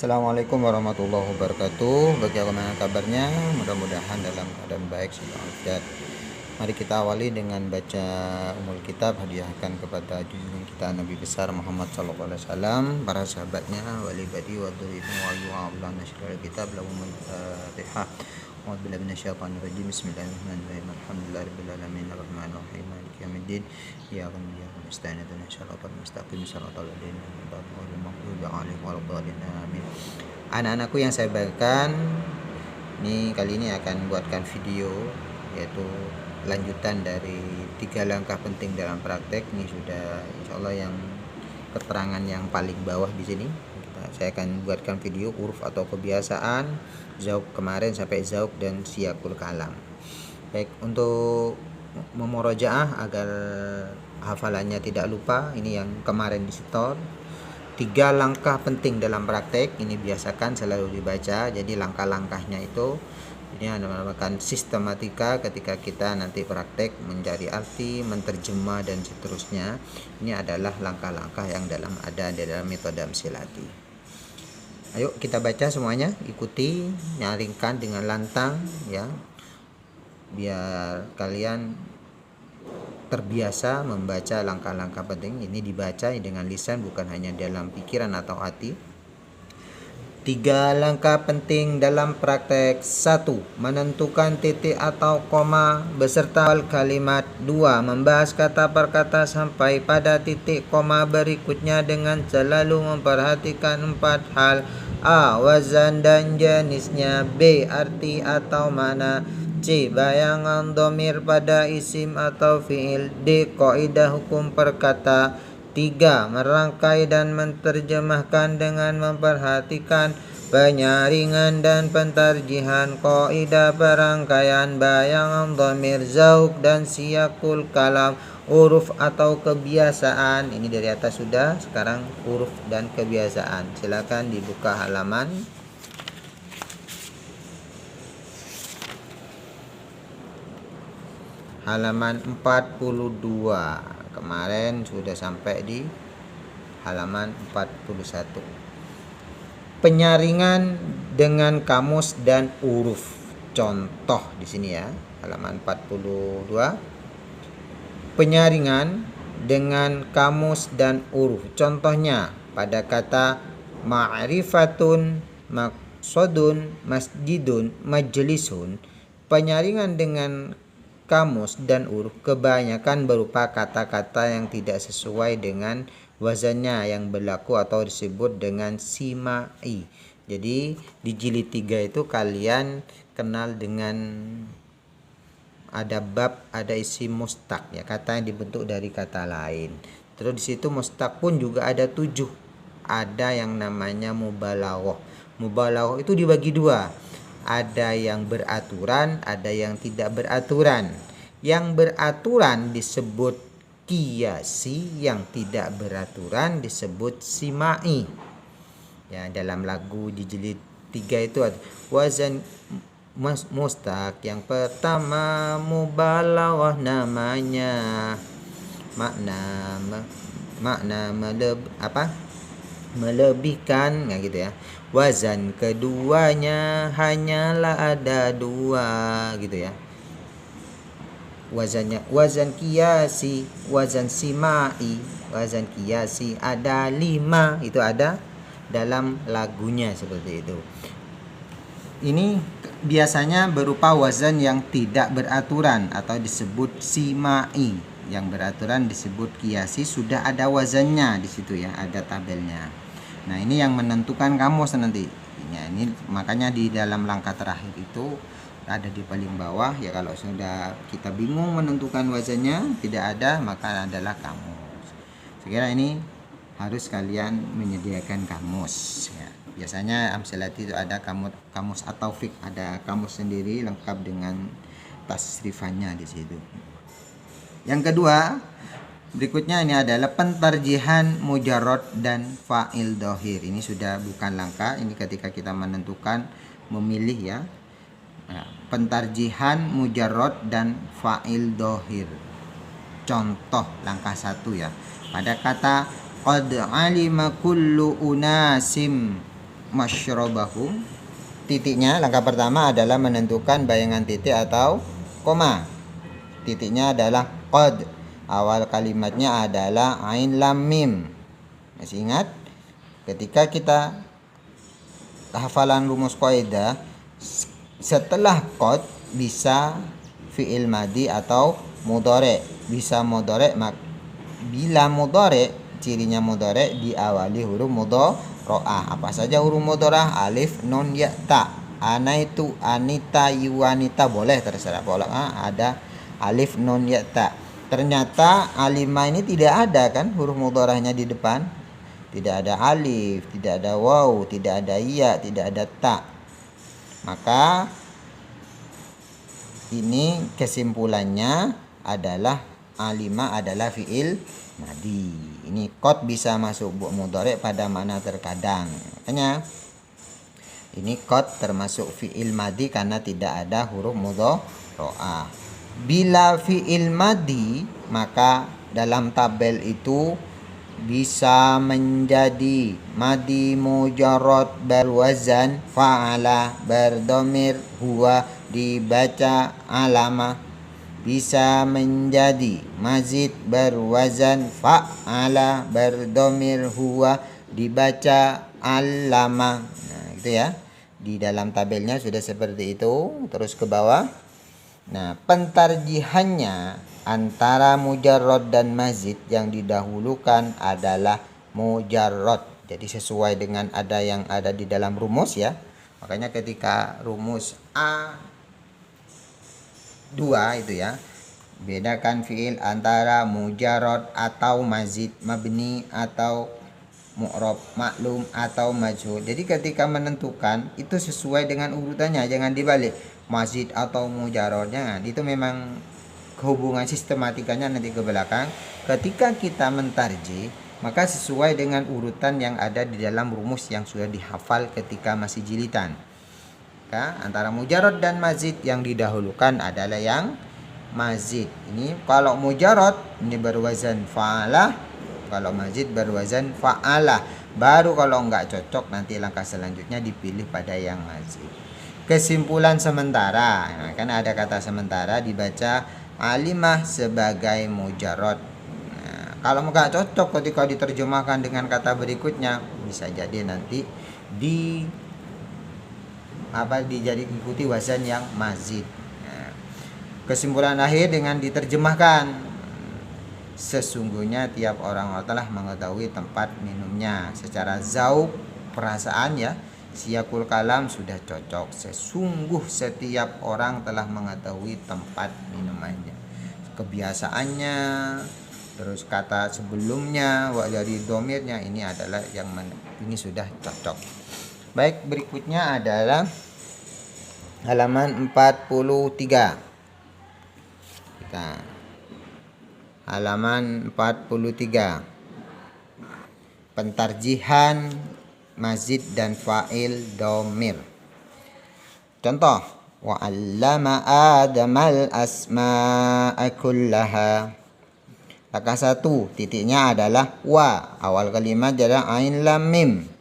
Assalamualaikum warahmatullahi wabarakatuh. Bagaimana kabarnya? Mudah-mudahan dalam keadaan baik sehat. Mari kita awali dengan baca umul kitab, hadiahkan kepada junjungan kita Nabi besar Muhammad sallallahu alaihi wasallam, para sahabatnya, wali badi wa dzurriyyah wa yu'abla nasyrul kitab lahumul fatihah. A'udzubillahi minasyaitonir rajim. Bismillahirrahmanirrahim. Alhamdulillahirabbil alamin arrahmanir rahim maliki yaumiddin. Iyyaka na'budu wa nasta'inu ihdinas siratal mustaqim siratal ladzina an'amta 'alaihim ghairil maghdubi 'alaihim waladdallin. Amin. Anak-anakku yang saya banggakan, kali ini akan buatkan video yaitu lanjutan dari 3 langkah penting dalam praktek. Ini sudah insyaallah yang keterangan yang paling bawah di sini. Saya akan buatkan video huruf atau kebiasaan, zauk kemarin sampai zauk dan siyakul kalam. Baik, untuk memurajaah agar hafalannya tidak lupa, ini yang kemarin disetor. 3 langkah penting dalam praktek, ini biasakan selalu dibaca. Jadi langkah-langkahnya itu ini merupakan sistematika ketika kita nanti praktek mencari arti, menterjemah dan seterusnya. Ini adalah langkah-langkah yang ada di dalam metode Amsilati. Ayo kita baca semuanya, ikuti, nyaringkan dengan lantang ya. Biar kalian terbiasa membaca langkah-langkah penting. Ini dibaca dengan lisan, bukan hanya dalam pikiran atau hati. 3 langkah penting dalam praktek. 1. Menentukan titik atau koma beserta kalimat. 2. Membahas kata per kata sampai pada titik koma berikutnya dengan selalu memperhatikan 4 hal. A. Wazan dan jenisnya. B. Arti atau mana. C. Bayangan dhamir pada isim atau fiil. D. Kaidah hukum perkata. 3. Merangkai dan menterjemahkan dengan memperhatikan penyaringan dan pentarjihan, kaidah perangkaian, bayangan dhamir, zauk dan siyakul kalam, huruf atau kebiasaan. Ini dari atas sudah, sekarang huruf dan kebiasaan. Silakan dibuka halaman. Halaman 42. Kemarin sudah sampai di halaman 41. Penyaringan dengan kamus dan huruf. Contoh di sini ya, halaman 42. Penyaringan dengan kamus dan huruf. Contohnya pada kata ma'rifatun, maqsadun, masjidun, majlisun. Penyaringan dengan kamus dan huruf kebanyakan berupa kata-kata yang tidak sesuai dengan wazannya yang berlaku atau disebut dengan simai. Jadi di jilid 3 itu kalian kenal dengan ada bab, ada isim mustaq ya, kata yang dibentuk dari kata lain. Terus di situ mustaq pun juga ada 7. Ada yang namanya mubalaghah. Mubalaghah itu dibagi 2. Ada yang beraturan, ada yang tidak beraturan. Yang beraturan disebut qiyasi, yang tidak beraturan disebut simai. Ya, dalam lagu di jilid 3 itu ada wazan mustaq. Yang pertama mubalaghah namanya. Makna melebihkan gitu ya. Wazan keduanya hanyalah ada 2 gitu ya. Wazannya wazan qiyasi, wazan simai, wazan qiyasi ada 5, itu ada dalam lagunya seperti itu. Ini biasanya berupa wazan yang tidak beraturan atau disebut simai. Yang beraturan disebut qiyasi, sudah ada wazannya di situ ya, ada tabelnya. Nah, ini yang menentukan kamus nanti. Ya, ini makanya di dalam langkah terakhir itu ada di paling bawah ya. Kalau sudah kita bingung menentukan wazannya, tidak ada, maka adalah kamus. Sekira ini harus kalian menyediakan kamus ya. Biasanya Amsilati itu ada kamus atau fik, ada kamus sendiri lengkap dengan tasrifannya di situ. Yang kedua, berikutnya ini adalah pentarjihan mujarrad dan fa'il dhahir. Ini sudah bukan langkah, ini ketika kita menentukan memilih ya. Nah, pentarjihan mujarrad dan fa'il dhahir. Contoh langkah 1 ya. Pada kata qad alima kullu unasim. masyrabahu. Titiknya langkah pertama adalah menentukan bayangan titik atau koma. Titiknya adalah qad. Awal kalimatnya adalah ain lam mim. Masih ingat? Ketika kita hafalan rumus kaidah, setelah qad bisa fi'il madi atau mudhari. Bisa mudhari, bila mudhari cirinya mudhari diawali huruf mudhara'ah. Apa saja huruf mudhara'ah? Alif, nun, ya, ta. Anaitu, anita, yuwanita, boleh terserah. Boleh ada alif, nun, ya, ta. Ternyata alimah ini tidak ada kan huruf mudhara'ahnya di depan. Tidak ada alif, tidak ada waw, tidak ada ya, tidak ada ta. Maka ini kesimpulannya adalah alimah adalah fi'il madi. Ini qad bisa masuk mudhari pada makna terkadang. Makanya ini qad termasuk fi'il madi karena tidak ada huruf mudhara'ah. Bila fi'il madi maka dalam tabel itu bisa menjadi madi mujarrad berwazan fa'ala berdhamir huwa dibaca alama. Bisa menjadi mazid berwazan fa'ala berdhamir huwa dibaca alama. Nah, gitu ya. Di dalam tabelnya sudah seperti itu. Terus ke bawah. Nah, pentarjihannya antara mujarrad dan mazid yang didahulukan adalah mujarrad. Jadi sesuai dengan ada yang ada di dalam rumus ya. Makanya ketika rumus A2 itu ya, bedakan fiil antara mujarrad atau mazid, mabni atau mu'rab, maklum atau majhul. Jadi ketika menentukan itu sesuai dengan urutannya, jangan dibalik. Mazid atau mujarrad, jangan. Itu memang hubungan sistematikanya nanti ke belakang. Ketika kita mentarjih, maka sesuai dengan urutan yang ada di dalam rumus yang sudah dihafal ketika masih jilitan. Antara mujarrad dan mazid yang didahulukan adalah yang mazid. Ini kalau mujarrad ini berwazan fa'alah, kalau mazid berwazan fa'alah. Baru kalau enggak cocok nanti langkah selanjutnya dipilih pada yang mazid. Kesimpulan sementara, nah, kan ada kata sementara dibaca alimah sebagai mujarrad. Nah, kalau enggak cocok ketika diterjemahkan dengan kata berikutnya bisa jadi nanti ikuti wazan yang mazid. Nah, kesimpulan akhir dengan diterjemahkan, sesungguhnya tiap orang telah mengetahui tempat minumnya. Secara zauq, perasaan ya, siyakul kalam sudah cocok. Setiap orang telah mengetahui tempat minumannya, kebiasaannya, terus kata sebelumnya dari domirnya, ini adalah ini sudah cocok. Baik, berikutnya adalah halaman 43. Kita halaman 43. Pentarjihan mazid dan fa'il dhamir. Contoh, wa 'allama adamal asma'a kullaha. Langkah 1, titiknya adalah wa, awal kalimat adalah ain lam mim.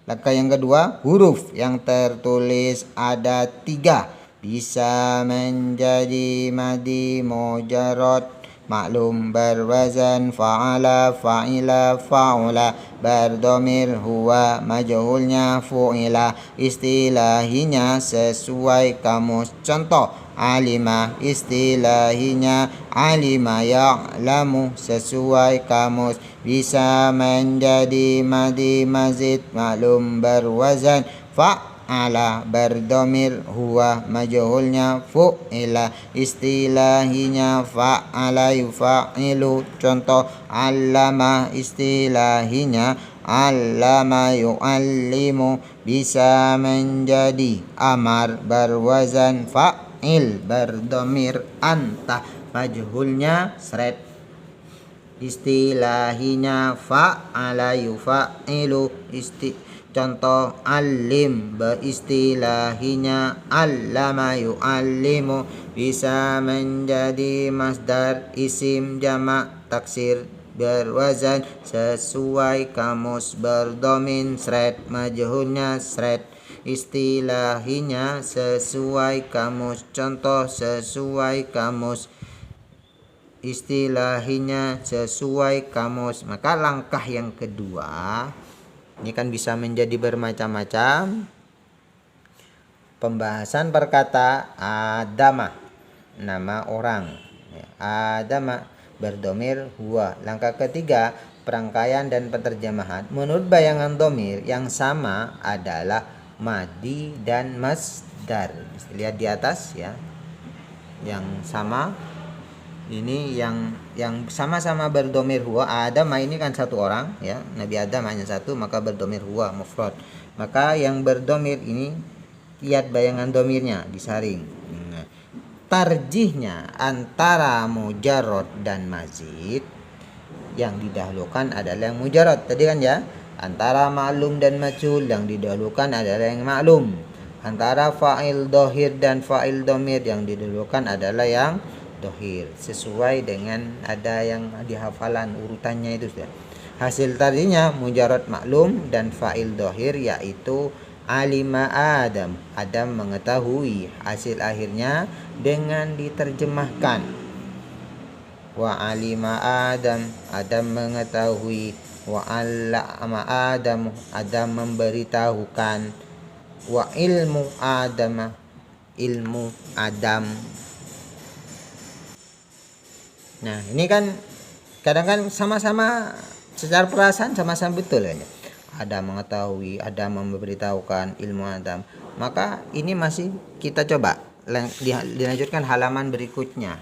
Langkah yang kedua, huruf yang tertulis ada 3 bisa menjadi madi mujarrad, maklum berwazan fa'ala, fa'ila, fa'ula, berdhamir huwa, majhulnya fu'ila. Istilahinya sesuai kamus. Contoh, alima, istilahinya alima ya'lamu, sesuai kamus. Bisa menjadi madi mazid, maklum berwazan fa'ala, berdhamir huwa, majhulnya fu'ila. Istilahinya fa'ala yufa'ilu. Contoh, allama, istilahinya allama yu'allimu. Bisa menjadi amar berwazan fa'il, berdhamir anta, majhulnya sret. Istilahinya fa'ala yufa'ilu. Contoh, alim, beristilahinya allama yu'allimu. Bisa menjadi masdar isim jamak taksir berwazan sesuai kamus, berdomin sret, majhulnya sret, istilahinya sesuai kamus, contoh sesuai kamus, istilahinya sesuai kamus. Maka langkah yang kedua, ini kan bisa menjadi bermacam-macam. Pembahasan perkata adama, nama orang. Adama berdomir huwa. Langkah ketiga, perangkaian dan penerjemahan. Menurut bayangan domir, yang sama adalah madi dan masdar. Lihat di atas ya. Yang sama ini yang sama-sama berdomir huwa. Adam ini kan satu orang ya, Nabi Adam hanya satu, maka berdomir huwa mufrad. Maka yang berdomir ini, lihat bayangan domirnya disaring. Nah, tarjihnya antara mujarrad dan mazid, yang didahulukan adalah yang mujarrad tadi kan ya. Antara ma'lum dan majhul, yang didahulukan adalah yang ma'lum. Antara fa'il dohir dan fa'il domir, yang didahulukan adalah yang dohir, sesuai dengan ada yang di hafalan urutannya itu sudah. Hasil tadinya mujarrad maklum dan fa'il dohir, yaitu alima Adam, Adam mengetahui. Hasil akhirnya dengan diterjemahkan wa alima Adam, Adam mengetahui, wa allama Adam, Adam memberitahukan, wa ilmu Adam, ilmu Adam. Nah ini kan kadang kan sama-sama secara perasaan sama-sama betul ya. Ada mengetahui, ada memberitahukan ilmu Adam. Maka ini masih kita coba dilanjutkan halaman berikutnya.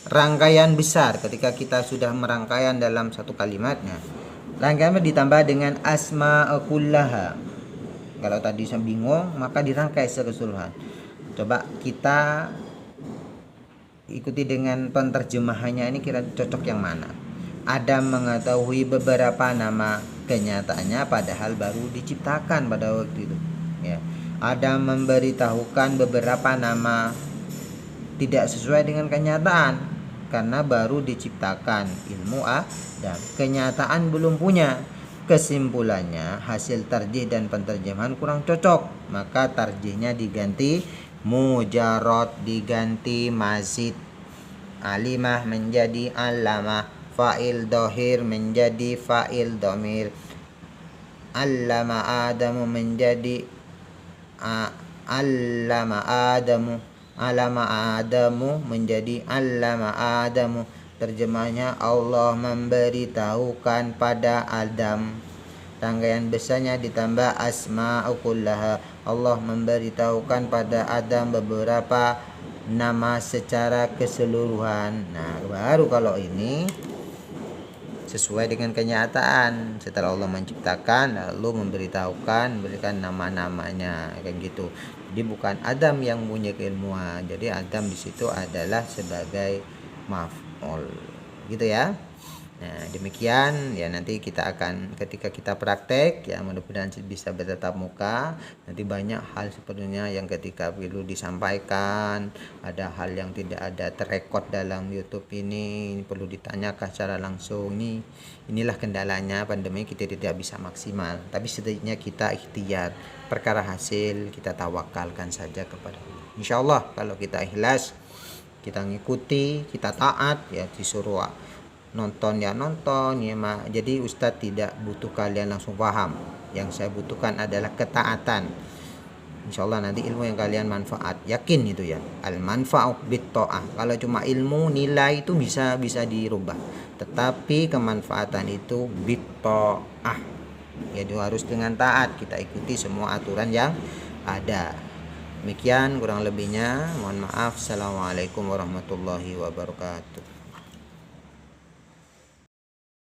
Rangkaian besar, ketika kita sudah merangkaian dalam satu kalimatnya, rangkaian ditambah dengan asma kullaha. Kalau tadi saya bingung, maka dirangkai secara keseluruhan. Coba kita ikuti dengan penterjemahannya, ini kira cocok yang mana. Adam mengetahui beberapa nama, kenyataannya padahal baru diciptakan pada waktu itu ya. Adam memberitahukan beberapa nama, tidak sesuai dengan kenyataan karena baru diciptakan ilmu Adam, kenyataan belum punya. Kesimpulannya hasil tarjih dan penterjemahan kurang cocok, maka tarjihnya diganti mujarrad, diganti mazid. Alimah menjadi alamah, fa'il dohir menjadi fa'il domir, allama Adamu menjadi allama Adamu, alama Adamu menjadi allama Adamu. Terjemahnya Allah memberitahukan pada Adam. Rangkaian besarnya ditambah asma'u kullaha, Allah memberitahukan pada Adam beberapa nama secara keseluruhan. Nah baru kalau ini sesuai dengan kenyataan, setelah Allah menciptakan lalu memberitahukan, memberikan nama-namanya kayak gitu. Jadi bukan Adam yang punya keilmuan, jadi Adam di situ adalah sebagai maf'ul gitu ya. Nah demikian ya, nanti kita akan ketika kita praktek ya, mudah-mudahan bisa bertatap muka. Nanti banyak hal sebenarnya yang ketika perlu disampaikan, ada hal yang tidak ada terrekod dalam YouTube ini perlu ditanyakan secara langsung. Inilah kendalanya pandemi, kita tidak bisa maksimal, tapi setidaknya kita ikhtiar. Perkara hasil kita tawakalkan saja kepada Allah. Insyaallah kalau kita ikhlas, kita ngikuti, kita taat ya, disuruh nonton ya nonton ya jadi Ustadz tidak butuh kalian langsung paham, yang saya butuhkan adalah ketaatan. Insyaallah nanti ilmu yang kalian manfaat, yakin itu ya, al manfa'u bit ta'ah. Kalau cuma ilmu nilai itu bisa dirubah, tetapi kemanfaatan itu bit ta'ah ya, itu harus dengan taat, kita ikuti semua aturan yang ada. Demikian kurang lebihnya, mohon maaf. Assalamualaikum warahmatullahi wabarakatuh.